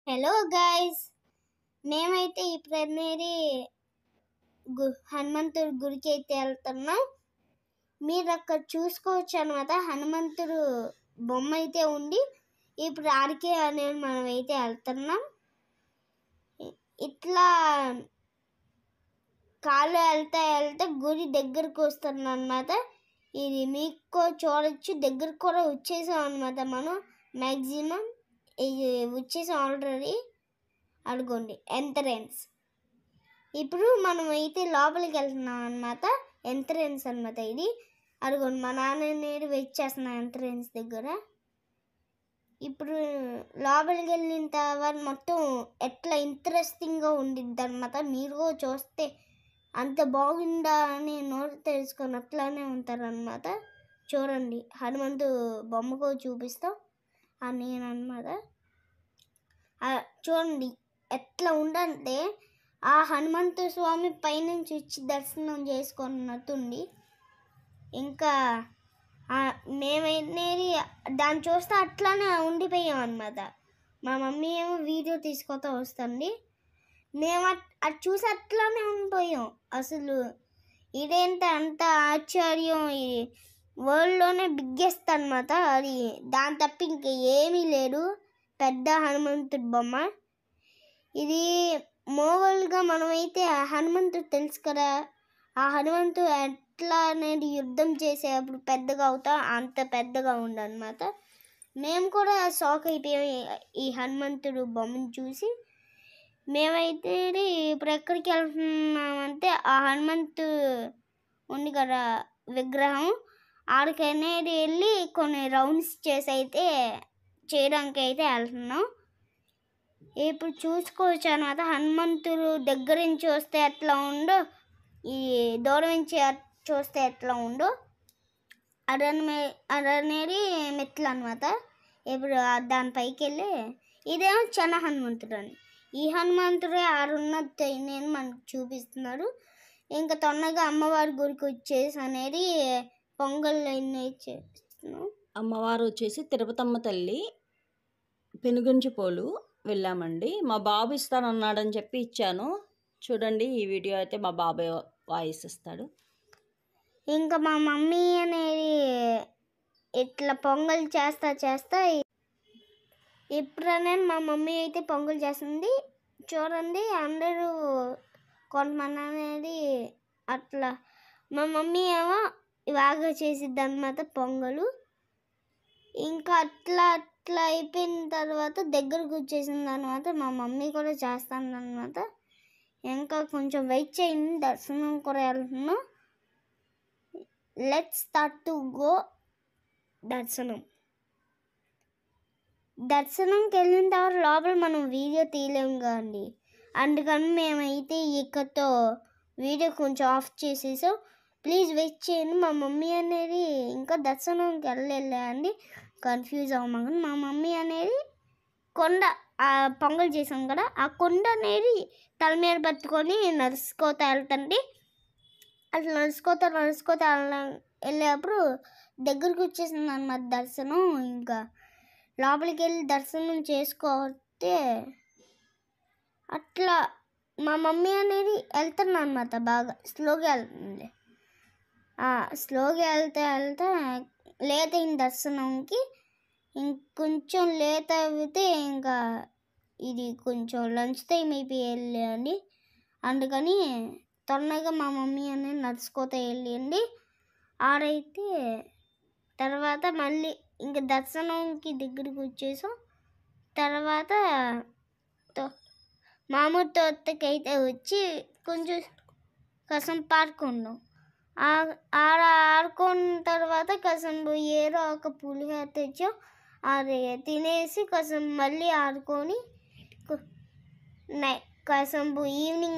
Hello guys, మేమైతే ఇప్పుడు అనేది హనుమంతుడి గుడికి అయితే వెళ్తున్నాం. మీరు అక్కడ చూసుకోవచ్చు అనమాట. హనుమంతుడు బొమ్మ అయితే ఉంది. ఇప్పుడు ఆడికే అనేది మనం అయితే వెళ్తున్నాం. ఇట్లా కాళ్ళు వెళ్తా గుడి దగ్గరకు వస్తున్నాం అనమాట. ఇది మీకు చూడొచ్చు, దగ్గరకు కూడా వచ్చేసాం అనమాట. మనం మ్యాక్సిమం ఇది వచ్చేసాం ఆల్రెడీ. అడుగుండి ఎంట్రన్స్. ఇప్పుడు మనం అయితే లోపలికి వెళ్తున్నాం అనమాట. ఎంట్రన్స్ అనమాట ఇది. అడుగుండి మా నాన్న నేను వెయిట్ చేస్తున్నాను ఎంట్రన్స్ దగ్గర. ఇప్పుడు లోపలికి వెళ్ళిన తర్వాత మొత్తం ఎట్లా ఇంట్రెస్టింగ్గా ఉండిద్ది అనమాట. మీరు చూస్తే అంత బాగుందా అని నోరు తెలుసుకొని అట్లానే ఉంటారనమాట. చూడండి, హనుమంతు బొమ్మకు చూపిస్తాం నేను అనమాట. చూడండి ఎట్లా ఉండంటే ఆ హనుమంతు స్వామి పైనుంచి వచ్చి దర్శనం చేసుకున్నట్టుంది. ఇంకా మేమైతే దాన్ని చూస్తే అట్లానే ఉండిపోయాం అనమాట. మా మమ్మీ ఏమో వీడియో తీసుకొస్తా వస్తుంది. మేము అది చూసి అట్లానే ఉండిపోయాం. అసలు ఇదేంటి అంత ఆశ్చర్యం. ఇది వరల్డ్లోనే బిగ్గెస్ట్ అనమాట. అది దాని తప్ప ఇంక ఏమీ లేదు. పెద్ద హనుమంతుడి బొమ్మ ఇది. మామూలుగా మనమైతే ఆ హనుమంతుడు తెలుసు కదా, ఆ హనుమంతుడు ఎట్లా అనేది యుద్ధం చేసేటప్పుడు పెద్దగా అవుతా అంత పెద్దగా ఉండనమాట. మేము కూడా షాక్ అయిపోయాం ఈ హనుమంతుడు బొమ్మను చూసి. మేమైతే ఇప్పుడు ఎక్కడికి వెళ్తున్నామంటే ఆ హనుమంతు ఉంది కదా విగ్రహం, ఆడికి అనేది వెళ్ళి కొన్ని రౌండ్స్ చేయడానికి అయితే వెళ్తున్నాం. ఇప్పుడు చూసుకోవచ్చు అన్నమాట. హనుమంతుడు దగ్గర నుంచి చూస్తే ఎట్లా ఉందో, ఈ దూరం నుంచి చూస్తే ఎట్లా ఉందో అదనేది మెట్లు అనమాట. ఇప్పుడు దానిపైకి వెళ్ళి ఇదేమో చిన్న హనుమంతుడు అని. ఈ హనుమంతుడే ఆరున్నట్టు నేను మనకు చూపిస్తున్నాడు. ఇంకా తొందరగా అమ్మవారి గురికి వచ్చేసి అనేది పొంగల్ చేస్తున్నాం. అమ్మవారు వచ్చేసి తిరుపతమ్మ తల్లి పెనుగంచిపోలు వెళ్ళామండి. మా బాబు ఇస్తానన్నాడని చెప్పి ఇచ్చాను. చూడండి, ఈ వీడియో అయితే మా బాబాయ్ వాయిస్ ఇస్తాడు. ఇంకా మా మమ్మీ అనేది ఇట్లా పొంగల్ చేస్తా ఇప్పుడనే మా మమ్మీ అయితే పొంగల్ చేస్తుంది. చూడండి, అందరూ కొంతమంది అనేది అట్లా. మా మమ్మీ ఏమో బాగా చేసిద్ది అన్నమాట పొంగలు. ఇంకా అట్లా అయిపోయిన తర్వాత దగ్గరకు వచ్చేసింది అనమాట. మా మమ్మీ కూడా చేస్తాను అనమాట. ఇంకా కొంచెం వెయిట్ చేయండి, దర్శనం కూడా వెళ్తున్నాం. Let's start to go. దర్శనంకి వెళ్ళిన తర్వాత లోపల మనం వీడియో తీయలేము కదండి. అందుకని మేమైతే ఇక్కడతో వీడియో కొంచెం ఆఫ్ చేసేసాం. ప్లీజ్ వెయిట్ చేయండి. మా మమ్మీ అనేది ఇంకా దర్శనంకి వెళ్ళండి, కన్ఫ్యూజ్ అవ్వమని. మా మమ్మీ అనేది కొండ పొంగల్ చేసాం కదా, ఆ కొండ అనేది తల మీద పట్టుకొని నడుచుకోతా వెళ్తండి. అట్లా నడుచుకోతా వెళ్ళేటప్పుడు దగ్గరికి వచ్చేసింది అన్నమాట దర్శనం. ఇంకా లోపలికి వెళ్ళి దర్శనం చేసుకోతే అట్లా మా మమ్మీ అనేది వెళ్తున్నా అన్నమాట. బాగా స్లోగా వెళ్తుంది. స్లోగా వెళ్తా లేట్ అయింది దర్శనంకి. ఇంకొంచెం లేట్ అయితే ఇంకా ఇది కొంచెం లంచ్ టైం అయిపోయింది. అందుకని తొందరగా మా మమ్మీ అనేది నడుచుకోతా వెళ్ళండి. ఆడైతే తర్వాత మళ్ళీ ఇంకా దర్శనంకి దగ్గరికి వచ్చేసాం. తర్వాత మామూలు తోటకైతే వచ్చి కొంచెం కసం పాడుకున్నాం. ఆడ ఆడుకున్న తర్వాత కసంబు ఏదో ఒక పులిహోర తెచ్చాం. అది తినేసి కసం మళ్ళీ ఆడుకొని కసంబు ఈవినింగ్